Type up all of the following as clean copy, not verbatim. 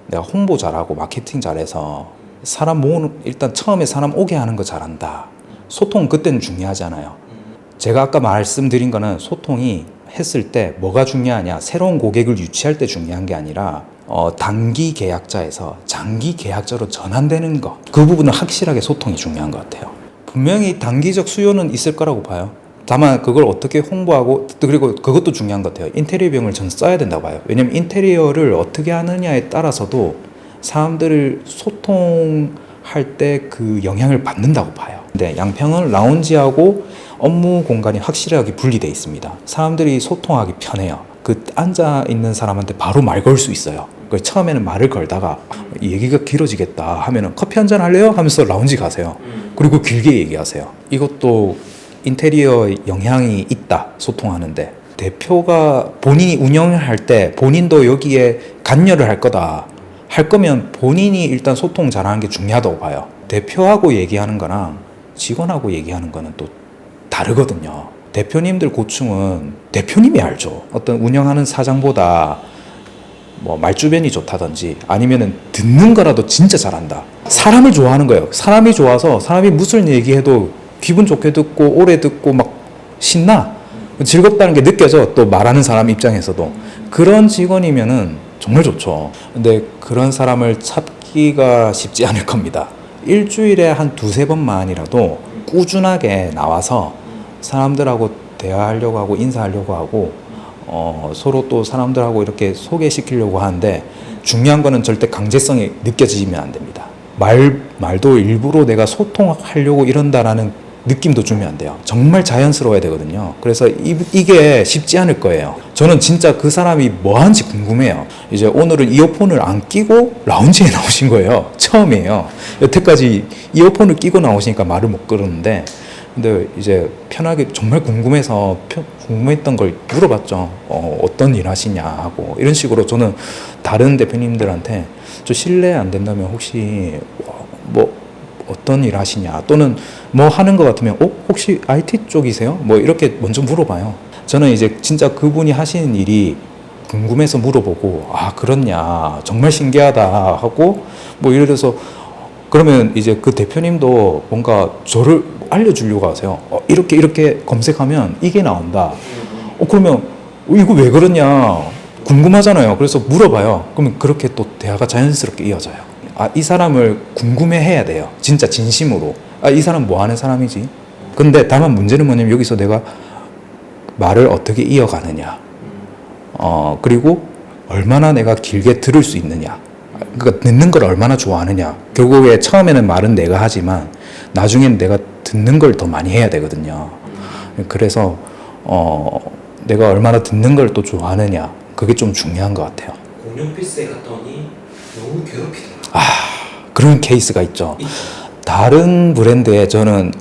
내가 홍보 잘하고 마케팅 잘해서 사람 모으는, 일단 처음에 사람 오게 하는 거 잘한다. 소통 그때는 중요하잖아요. 제가 아까 말씀드린 거는 소통이 했을 때 뭐가 중요하냐, 새로운 고객을 유치할 때 중요한 게 아니라 단기 계약자에서 장기 계약자로 전환되는 거, 그 부분은 확실하게 소통이 중요한 것 같아요. 분명히 단기적 수요는 있을 거라고 봐요. 다만 그걸 어떻게 홍보하고, 그리고 그것도 중요한 것 같아요. 인테리어 비용을 저는 써야 된다고 봐요. 왜냐면 인테리어를 어떻게 하느냐에 따라서도 사람들을 소통할 때 그 영향을 받는다고 봐요. 근데 양평은 라운지하고 업무 공간이 확실하게 분리되어 있습니다. 사람들이 소통하기 편해요. 그 앉아 있는 사람한테 바로 말 걸 수 있어요. 처음에는 말을 걸다가 얘기가 길어지겠다 하면은 커피 한잔 할래요? 하면서 라운지 가세요. 그리고 길게 얘기하세요. 이것도 인테리어 영향이 있다, 소통하는데. 대표가 본인이 운영을 할 때 본인도 여기에 관여를 할 거다 할 거면 본인이 일단 소통 잘하는 게 중요하다고 봐요. 대표하고 얘기하는 거랑 직원하고 얘기하는 거는 또 다르거든요. 대표님들 고충은 대표님이 알죠. 어떤 운영하는 사장보다 뭐 말주변이 좋다든지 아니면은 듣는 거라도 진짜 잘한다. 사람을 좋아하는 거예요. 사람이 좋아서 사람이 무슨 얘기해도 기분 좋게 듣고 오래 듣고 막 신나. 즐겁다는 게 느껴져. 또 말하는 사람 입장에서도. 그런 직원이면은 정말 좋죠. 근데 그런 사람을 찾기가 쉽지 않을 겁니다. 일주일에 한 두세 번만이라도 꾸준하게 나와서 사람들하고 대화하려고 하고 인사하려고 하고 서로 또 사람들하고 이렇게 소개시키려고 하는데, 중요한 거는 절대 강제성이 느껴지면 안 됩니다. 말도 일부러 내가 소통하려고 이런다라는 느낌도 주면 안 돼요. 정말 자연스러워야 되거든요. 그래서 이게 쉽지 않을 거예요. 저는 진짜 그 사람이 뭐 하는지 궁금해요. 이제 오늘은 이어폰을 안 끼고 라운지에 나오신 거예요. 처음이에요. 여태까지 이어폰을 끼고 나오시니까 말을 못 걸었는데, 근데 이제 편하게 정말 궁금해서 궁금했던 걸 물어봤죠. 어떤 일 하시냐 하고. 이런 식으로 저는 다른 대표님들한테 저 실례 안 된다면 혹시 뭐 어떤 일 하시냐, 또는 뭐 하는 것 같으면 혹시 IT 쪽이세요? 뭐 이렇게 먼저 물어봐요. 저는 이제 진짜 그분이 하시는 일이 궁금해서 물어보고, 아 그렇냐, 정말 신기하다 하고, 뭐 예를 들어서 그러면 이제 그 대표님도 뭔가 저를 알려주려고 하세요. 이렇게 검색하면 이게 나온다. 그러면 이거 왜 그러냐 궁금하잖아요. 그래서 물어봐요. 그러면 그렇게 또 대화가 자연스럽게 이어져요. 이 사람을 궁금해해야 돼요. 진짜 진심으로. 이 사람 뭐 하는 사람이지? 근데 다만 문제는 뭐냐면 여기서 내가 말을 어떻게 이어가느냐. 그리고 얼마나 내가 길게 들을 수 있느냐. 그러니까 듣는 걸 얼마나 좋아하느냐. 결국에 처음에는 말은 내가 하지만 나중에는 내가 듣는 걸 더 많이 해야 되거든요. 그래서 내가 얼마나 듣는 걸 또 좋아하느냐. 그게 좀 중요한 것 같아요. 공룡 오피스에 갔더니 너무 괴롭히더라고요. 그런 케이스가 있죠. 다른 브랜드에 저는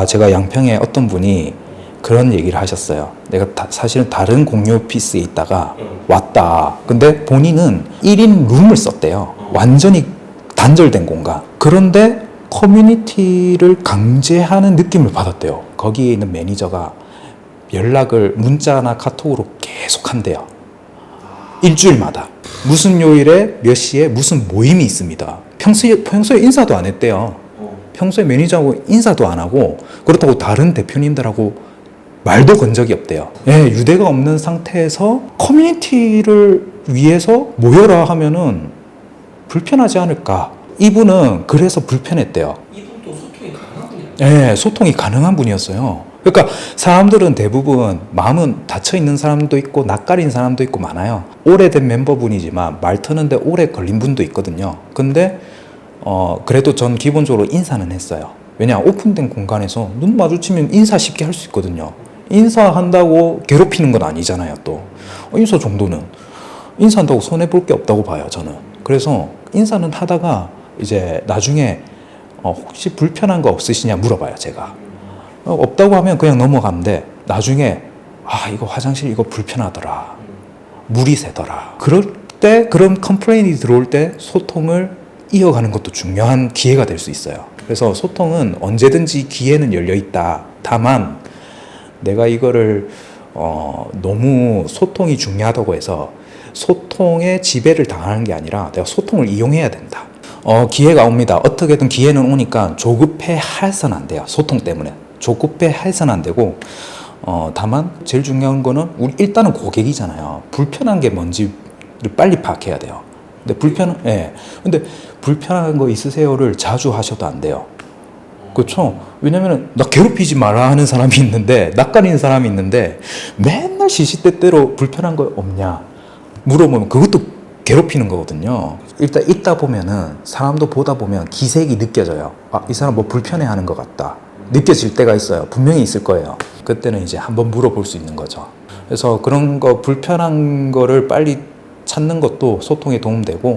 제가 양평에 어떤 분이 그런 얘기를 하셨어요. 내가 사실은 다른 공유 오피스에 있다가 왔다. 근데 본인은 1인 룸을 썼대요. 완전히 단절된 공간. 그런데 커뮤니티를 강제하는 느낌을 받았대요. 거기에 있는 매니저가 연락을 문자나 카톡으로 계속 한대요. 일주일마다. 무슨 요일에 몇 시에 무슨 모임이 있습니다. 평소에 인사도 안 했대요. 평소에 매니저하고 인사도 안 하고, 그렇다고 다른 대표님들하고 말도 건 적이 없대요. 유대가 없는 상태에서 커뮤니티를 위해서 모여라 하면은 불편하지 않을까. 이분은 그래서 불편했대요. 이분도 소통이 가능한 분이에요? 소통이 가능한 분이었어요. 그러니까 사람들은 대부분 마음은 닫혀있는 사람도 있고 낯가린 사람도 있고 많아요. 오래된 멤버분이지만 말 트는데 오래 걸린 분도 있거든요. 근데 그래도 전 기본적으로 인사는 했어요. 왜냐, 오픈된 공간에서 눈 마주치면 인사 쉽게 할 수 있거든요. 인사한다고 괴롭히는 건 아니잖아요. 또 인사 정도는 인사한다고 손해볼 게 없다고 봐요, 저는. 그래서 인사는 하다가 이제 나중에 혹시 불편한 거 없으시냐 물어봐요, 제가. 없다고 하면 그냥 넘어가는데, 나중에 이거 화장실 이거 불편하더라, 물이 새더라, 그럴 때, 그런 컴플레인이 들어올 때 소통을 이어가는 것도 중요한 기회가 될 수 있어요. 그래서 소통은 언제든지 기회는 열려 있다. 다만 내가 이거를 너무 소통이 중요하다고 해서 소통에 지배를 당하는 게 아니라 내가 소통을 이용해야 된다. 기회가 옵니다. 어떻게든 기회는 오니까 조급해 해서는 안 돼요. 소통 때문에. 조급해 해서는 안 되고, 다만 제일 중요한 거는 우리 일단은 고객이잖아요. 불편한 게 뭔지를 빨리 파악해야 돼요. 근데 불편한 거 있으세요를 자주 하셔도 안 돼요. 그렇죠? 왜냐면은 나 괴롭히지 마라 하는 사람이 있는데, 낯가리는 사람이 있는데 맨날 시시때때로 불편한 거 없냐 물어보면 그것도 괴롭히는 거거든요. 일단 있다 보면은 사람도 보다 보면 기색이 느껴져요. 아, 이 사람 뭐 불편해하는 것 같다. 느껴질 때가 있어요. 분명히 있을 거예요. 그때는 이제 한번 물어볼 수 있는 거죠. 그래서 그런 거 불편한 거를 빨리 찾는 것도 소통에 도움되고,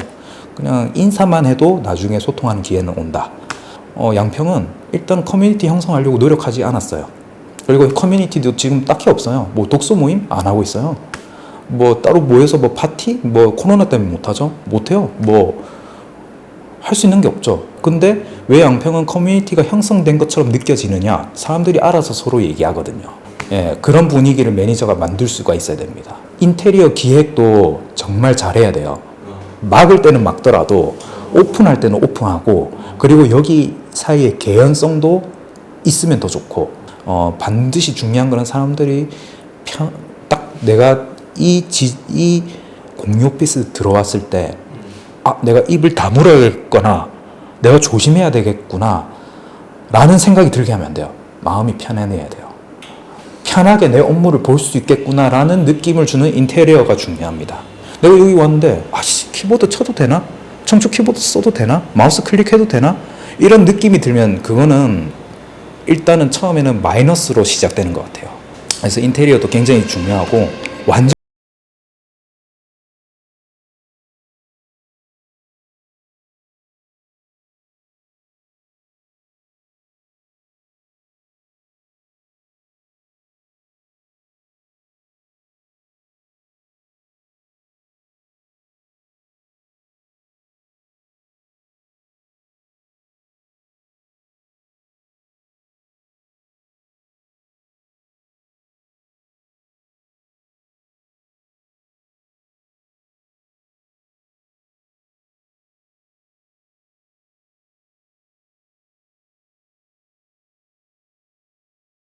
그냥 인사만 해도 나중에 소통하는 기회는 온다. 양평은 일단 커뮤니티 형성하려고 노력하지 않았어요. 그리고 커뮤니티도 지금 딱히 없어요. 뭐 독서 모임 안 하고 있어요. 뭐 따로 모여서 뭐 파티? 뭐 코로나 때문에 못하죠? 못해요. 뭐 할 수 있는 게 없죠. 근데 왜 양평은 커뮤니티가 형성된 것처럼 느껴지느냐? 사람들이 알아서 서로 얘기하거든요. 예, 그런 분위기를 매니저가 만들 수가 있어야 됩니다. 인테리어 기획도 정말 잘해야 돼요. 막을 때는 막더라도 오픈할 때는 오픈하고, 그리고 여기 사이에 개연성도 있으면 더 좋고, 반드시 중요한 거는 사람들이 딱 내가 이 공유 오피스 들어왔을 때, 아, 내가 입을 다물었거나 내가 조심해야 되겠구나 라는 생각이 들게 하면 안 돼요. 마음이 편안해야 돼요. 편하게 내 업무를 볼 수 있겠구나 라는 느낌을 주는 인테리어가 중요합니다. 내가 여기 왔는데 키보드 쳐도 되나? 청축 키보드 써도 되나? 마우스 클릭해도 되나? 이런 느낌이 들면 그거는 일단은 처음에는 마이너스로 시작되는 것 같아요. 그래서 인테리어도 굉장히 중요하고, 완전